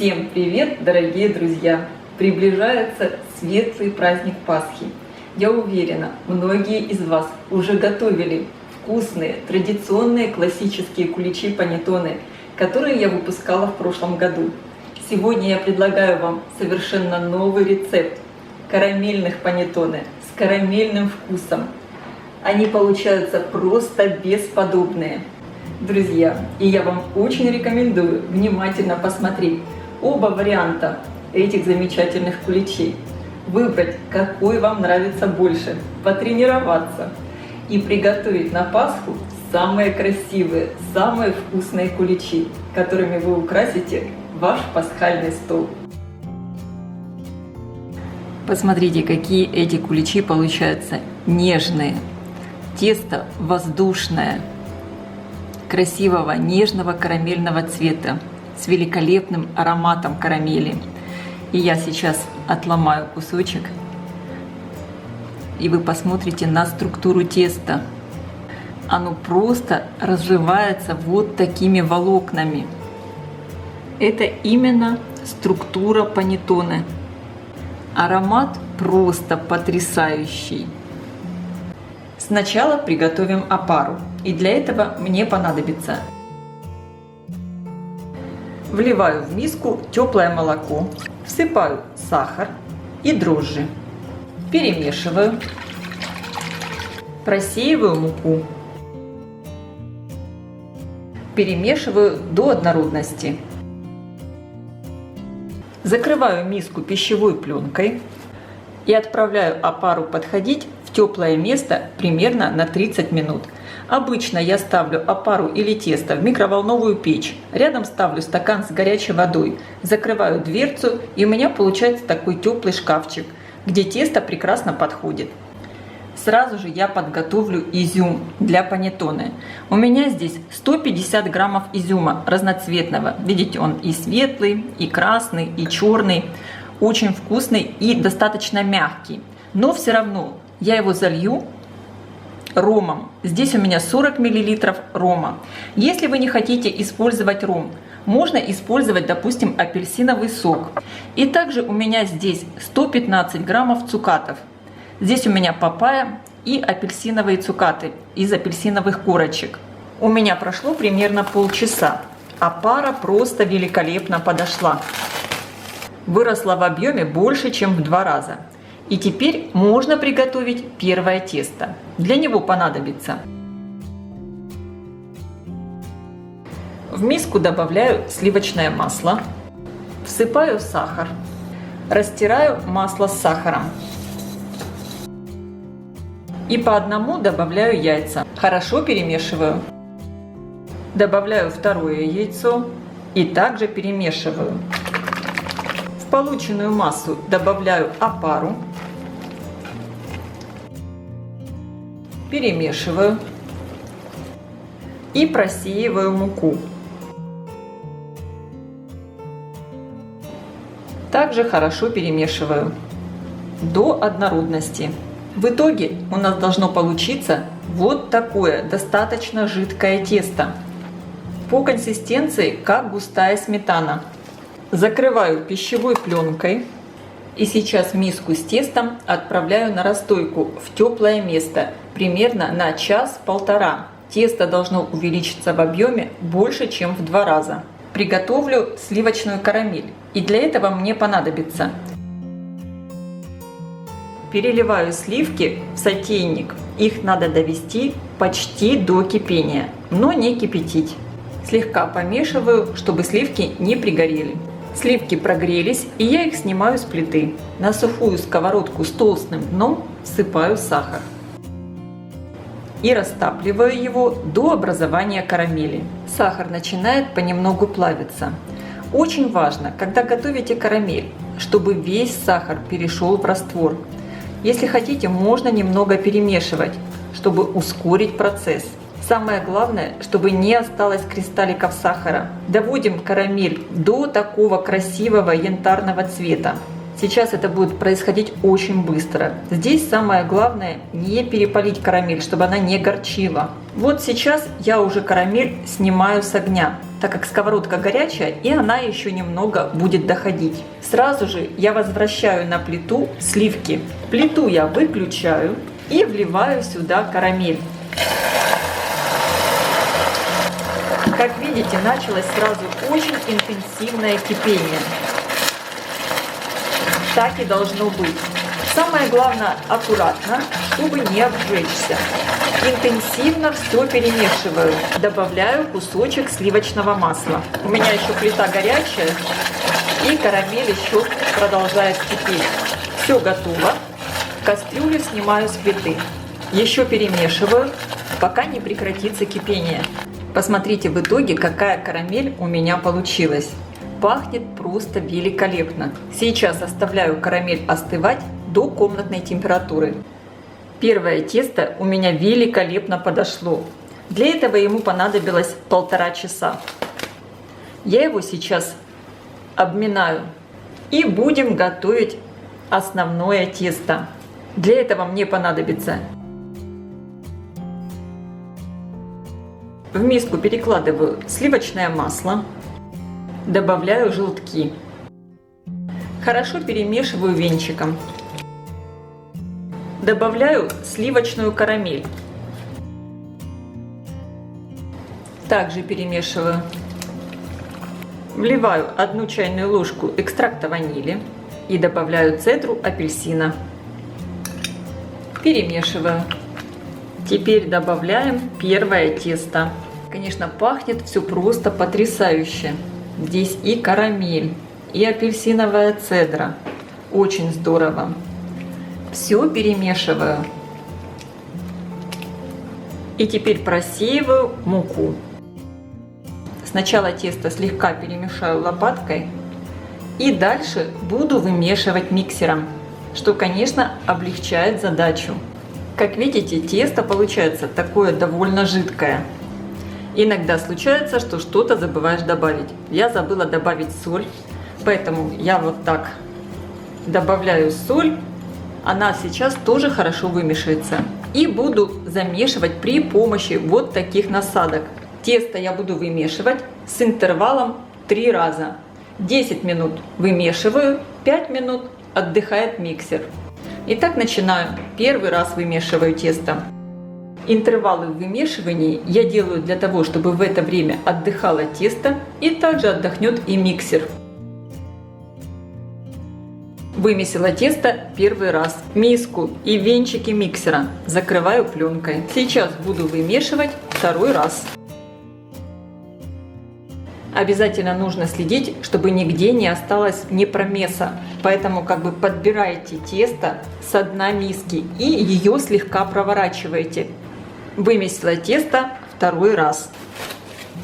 Всем привет, дорогие друзья! Приближается светлый праздник Пасхи. Я уверена, многие из вас уже готовили вкусные, традиционные классические куличи-панеттоне, которые я выпускала в прошлом году. Сегодня я предлагаю вам совершенно новый рецепт карамельных панеттоне с карамельным вкусом. Они получаются просто бесподобные. Друзья, и я вам очень рекомендую внимательно посмотреть оба варианта этих замечательных куличей. Выбрать, какой вам нравится больше, потренироваться и приготовить на Пасху самые красивые, самые вкусные куличи, которыми вы украсите ваш пасхальный стол. Посмотрите, какие эти куличи получаются нежные. Тесто воздушное, красивого нежного карамельного цвета с великолепным ароматом карамели. И я сейчас отломаю кусочек, и вы посмотрите на структуру теста. Оно просто разрывается вот такими волокнами. Это именно структура панеттоне. Аромат просто потрясающий. Сначала приготовим опару, и для этого мне понадобится: вливаю в миску теплое молоко, всыпаю сахар и дрожжи, перемешиваю, просеиваю муку, перемешиваю до однородности, закрываю миску пищевой пленкой и отправляю опару подходить в теплое место примерно на 30 минут. Обычно я ставлю опару или тесто в микроволновую печь. Рядом ставлю стакан с горячей водой, закрываю дверцу, и у меня получается такой теплый шкафчик, где тесто прекрасно подходит. Сразу же я подготовлю изюм для панеттоне. У меня здесь 150 граммов изюма разноцветного. Видите, он и светлый, и красный, и черный. Очень вкусный и достаточно мягкий. Но все равно я его залью ромом. Здесь у меня 40 мл рома. Если вы не хотите использовать ром, можно использовать, допустим, апельсиновый сок. И также у меня здесь 115 граммов цукатов. Здесь у меня папайя и апельсиновые цукаты из апельсиновых корочек. У меня прошло примерно полчаса, а пара просто великолепно подошла. Выросла в объеме больше, чем в 2 раза. И теперь можно приготовить первое тесто. Для него понадобится: в миску добавляю сливочное масло, всыпаю сахар, растираю масло с сахаром и по одному добавляю яйца. Хорошо перемешиваю. Добавляю второе яйцо и также перемешиваю. В полученную массу добавляю опару, перемешиваю и просеиваю муку. Также хорошо перемешиваю до однородности. В итоге у нас должно получиться вот такое достаточно жидкое тесто. По консистенции как густая сметана. Закрываю пищевой пленкой и сейчас миску с тестом отправляю на расстойку в теплое место примерно на час-полтора. Тесто должно увеличиться в объеме больше, чем в 2 раза. Приготовлю сливочную карамель, и для этого мне понадобится: переливаю сливки в сотейник. Их надо довести почти до кипения, но не кипятить. Слегка помешиваю, чтобы сливки не пригорели. Сливки прогрелись, и я их снимаю с плиты. На сухую сковородку с толстым дном всыпаю сахар и растапливаю его до образования карамели. Сахар начинает понемногу плавиться. Очень важно, когда готовите карамель, чтобы весь сахар перешел в раствор. Если хотите, можно немного перемешивать, чтобы ускорить процесс. Самое главное, чтобы не осталось кристалликов сахара. Доводим карамель до такого красивого янтарного цвета. Сейчас это будет происходить очень быстро. Здесь самое главное не перепалить карамель, чтобы она не горчила. Вот сейчас я уже карамель снимаю с огня. так как сковородка горячая и она еще немного будет доходить. Сразу же я возвращаю на плиту сливки. Плиту я выключаю и вливаю сюда карамель. Как видите, началось сразу очень интенсивное кипение. Так и должно быть. Самое главное, аккуратно, чтобы не обжечься. Интенсивно все перемешиваю. Добавляю кусочек сливочного масла. У меня еще плита горячая и карамель еще продолжает кипеть. Все готово. Кастрюлю снимаю с плиты. Еще перемешиваю, пока не прекратится кипение. Посмотрите в итоге, какая карамель у меня получилась. Пахнет просто великолепно. Сейчас оставляю карамель остывать до комнатной температуры. Первое тесто у меня великолепно подошло. Для этого ему понадобилось 1,5 часа. Я его сейчас обминаю и будем готовить основное тесто. Для этого мне понадобится: в миску перекладываю сливочное масло, добавляю желтки, хорошо перемешиваю венчиком, добавляю сливочную карамель, также перемешиваю, вливаю 1 чайную ложку экстракта ванили и добавляю цедру апельсина, перемешиваю. Теперь добавляем первое тесто. Конечно, пахнет все просто потрясающе. Здесь и карамель, и апельсиновая цедра. Очень здорово. Все перемешиваю. И теперь просеиваю муку. Сначала тесто слегка перемешаю лопаткой. И дальше буду вымешивать миксером, что, конечно, облегчает задачу. Как видите, тесто получается такое довольно жидкое. Иногда случается, что что-то забываешь добавить. Я забыла добавить соль, поэтому я вот так добавляю соль. Она сейчас тоже хорошо вымешивается. И буду замешивать при помощи вот таких насадок. Тесто я буду вымешивать с интервалом 3 раза. 10 минут вымешиваю, 5 минут отдыхает миксер. Итак, начинаю. Первый раз вымешиваю тесто. Интервалы в вымешивании я делаю для того, чтобы в это время отдыхало тесто и также отдохнет и миксер. Вымесила тесто первый раз. Миску и венчики миксера закрываю пленкой. Сейчас буду вымешивать второй раз. Обязательно нужно следить, чтобы нигде не осталось непромеса. Поэтому подбирайте тесто с дна миски и ее слегка проворачиваете. Вымесила тесто второй раз.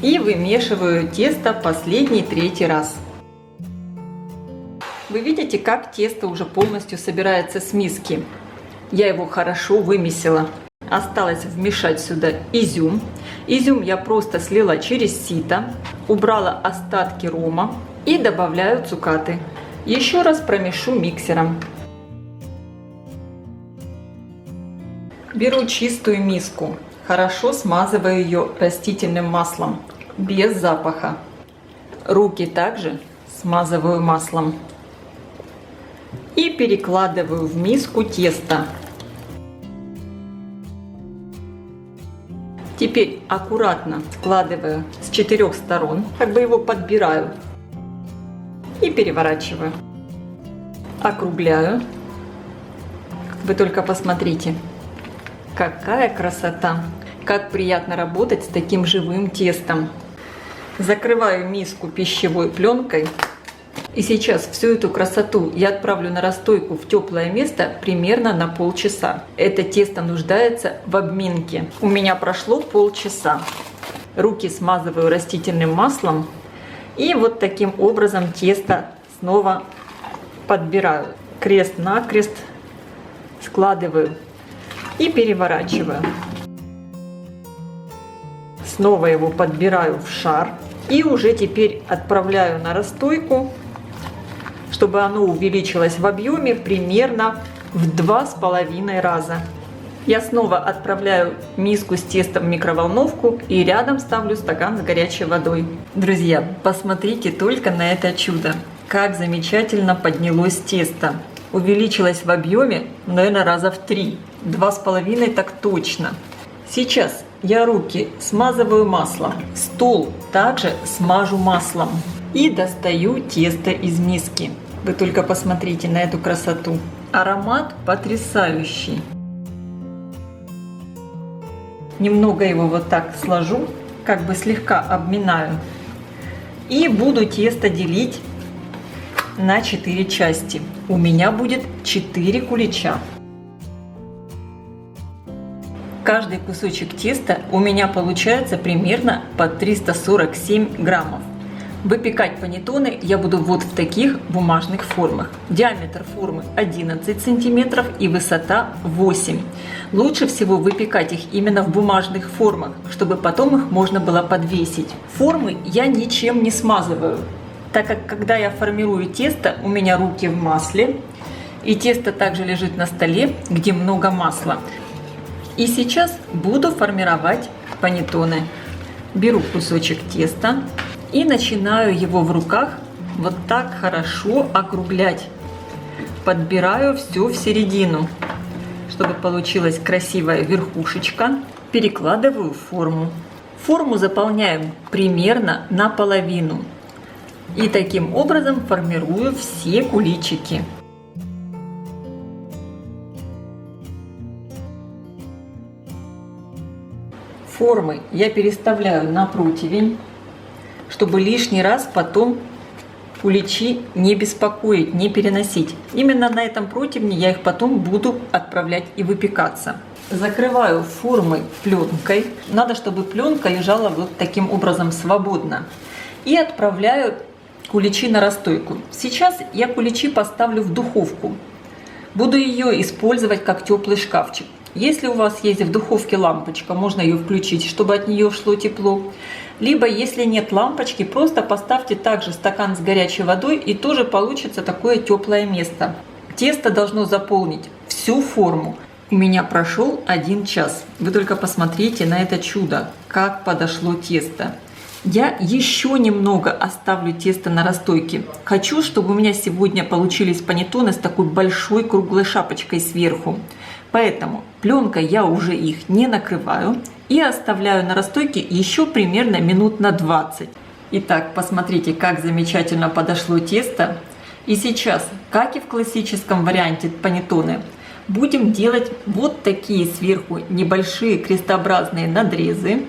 И вымешиваю тесто последний 3-й раз. Вы видите, как тесто уже полностью собирается с миски. Я его хорошо вымесила. Осталось вмешать сюда изюм. Изюм я просто слила через сито, убрала остатки рома и добавляю цукаты. Еще раз промешу миксером. Беру чистую миску, хорошо смазываю ее растительным маслом, без запаха. Руки также смазываю маслом. И перекладываю в миску тесто. Теперь аккуратно складываю с 4 сторон, его подбираю и переворачиваю. Округляю. Вы только посмотрите, какая красота! Как приятно работать с таким живым тестом. Закрываю миску пищевой пленкой. И сейчас всю эту красоту я отправлю на расстойку в теплое место примерно на полчаса. Это тесто нуждается в обминке. У меня прошло полчаса. Руки смазываю растительным маслом. И вот таким образом тесто снова подбираю. Крест-накрест складываю и переворачиваю. Снова его подбираю в шар. И уже теперь отправляю на расстойку, чтобы оно увеличилось в объеме примерно в 2,5 раза. Я снова отправляю миску с тестом в микроволновку и рядом ставлю стакан с горячей водой. Друзья, посмотрите только на это чудо. Как замечательно поднялось тесто. Увеличилось в объеме, наверное, раза в 3. 2,5 так точно. Сейчас я руки смазываю маслом. Стол также смажу маслом. И достаю тесто из миски. Вы только посмотрите на эту красоту. Аромат потрясающий. Немного его вот так сложу, как бы слегка обминаю. И буду тесто делить на 4 части. У меня будет 4 кулича. Каждый кусочек теста у меня получается примерно по 347 граммов. Выпекать панеттоны я буду вот в таких бумажных формах. Диаметр формы 11 сантиметров и высота 8. Лучше всего выпекать их именно в бумажных формах, чтобы потом их можно было подвесить. Формы я ничем не смазываю, так как когда я формирую тесто, у меня руки в масле, и тесто также лежит на столе, где много масла. И сейчас буду формировать панеттоны. Беру кусочек теста и начинаю его в руках вот так хорошо округлять. Подбираю все в середину, чтобы получилась красивая верхушечка. Перекладываю в форму. Форму заполняем примерно наполовину. И таким образом формирую все куличики. Формы я переставляю на противень, чтобы лишний раз потом куличи не беспокоить, не переносить. Именно на этом противне я их потом буду отправлять и выпекаться. Закрываю формы пленкой. Надо, чтобы пленка лежала вот таким образом свободно. И отправляю куличи на расстойку. Сейчас я куличи поставлю в духовку. Буду ее использовать как теплый шкафчик. Если у вас есть в духовке лампочка, можно ее включить, чтобы от нее шло тепло. Либо, если нет лампочки, просто поставьте также стакан с горячей водой, и тоже получится такое теплое место. Тесто должно заполнить всю форму. У меня прошел 1 час. Вы только посмотрите на это чудо, как подошло тесто. Я еще немного оставлю тесто на расстойке. Хочу, чтобы у меня сегодня получились панеттоны с такой большой круглой шапочкой сверху. Поэтому пленкой я уже их не накрываю и оставляю на расстойке еще примерно минут на 20. Итак, посмотрите, как замечательно подошло тесто. И сейчас, как и в классическом варианте панеттоны, будем делать вот такие сверху небольшие крестообразные надрезы,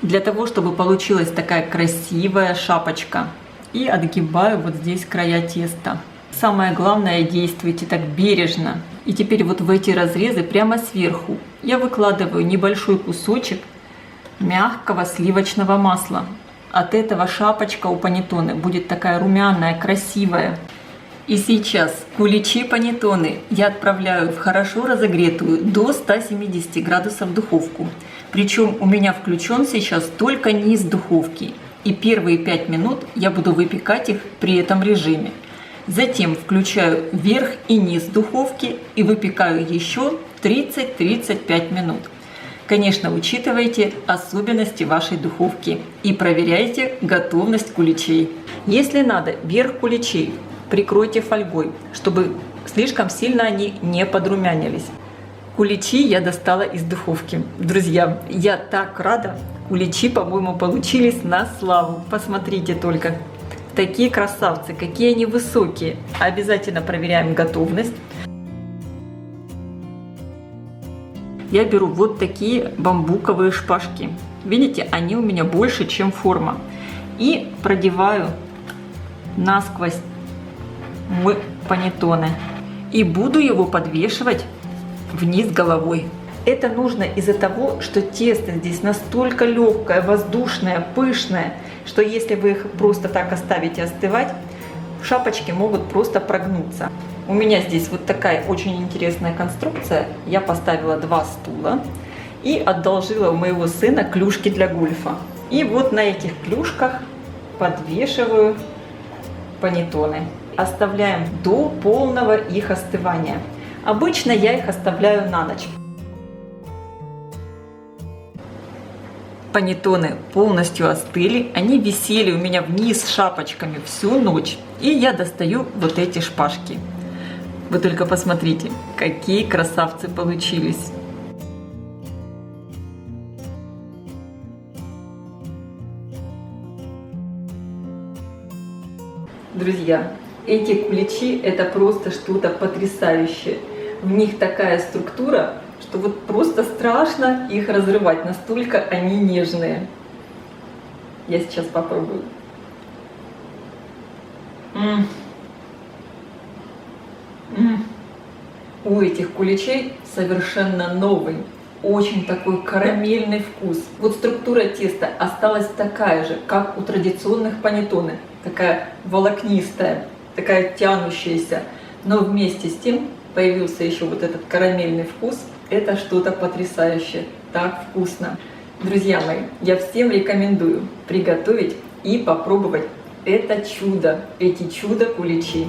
для того, чтобы получилась такая красивая шапочка. И отгибаю вот здесь края теста. Самое главное, действуйте так бережно. И теперь вот в эти разрезы прямо сверху я выкладываю небольшой кусочек мягкого сливочного масла. От этого шапочка у панеттоны будет такая румяная, красивая. И сейчас куличи панеттоны я отправляю в хорошо разогретую до 170 градусов духовку. Причем у меня включен сейчас только низ духовки. И первые 5 минут я буду выпекать их при этом режиме. Затем включаю верх и низ духовки и выпекаю еще 30-35 минут. Конечно, учитывайте особенности вашей духовки и проверяйте готовность куличей. Если надо, верх куличей прикройте фольгой, чтобы слишком сильно они не подрумянились. Куличи я достала из духовки. Друзья, я так рада. Куличи, по-моему, получились на славу. Посмотрите только. Такие красавцы, какие они высокие. Обязательно проверяем готовность. Я беру вот такие бамбуковые шпажки. Видите, они у меня больше, чем форма. И продеваю насквозь в панеттоне. И буду его подвешивать вниз головой. Это нужно из-за того, что тесто здесь настолько легкое, воздушное, пышное, что если вы их просто так оставите остывать, шапочки могут просто прогнуться. У меня здесь вот такая очень интересная конструкция. Я поставила 2 стула и одолжила у моего сына клюшки для гольфа. И вот на этих клюшках подвешиваю панеттоны. Оставляем до полного их остывания. Обычно я их оставляю на ночь. панеттоны полностью остыли, они висели у меня вниз шапочками всю ночь. И я достаю вот эти шпажки. Вы только посмотрите, какие красавцы получились. Друзья, эти куличи это просто что-то потрясающее. В них такая структура, что вот просто страшно их разрывать, настолько они нежные. Я сейчас попробую. У этих куличей совершенно новый, очень такой карамельный вкус. Вот структура теста осталась такая же, как у традиционных панеттоне. Такая волокнистая, такая тянущаяся. Но вместе с тем появился еще вот этот карамельный вкус. Это что-то потрясающее, так вкусно. Друзья мои, я всем рекомендую приготовить и попробовать это чудо, эти чудо-куличи.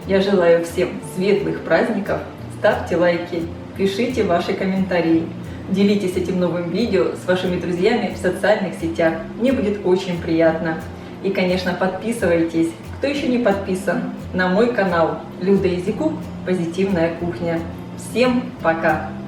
Я желаю всем светлых праздников. Ставьте лайки, пишите ваши комментарии. Делитесь этим новым видео с вашими друзьями в социальных сетях. Мне будет очень приятно. И, конечно, подписывайтесь, кто еще не подписан, на мой канал Люда Изикук «Позитивная кухня». Всем пока!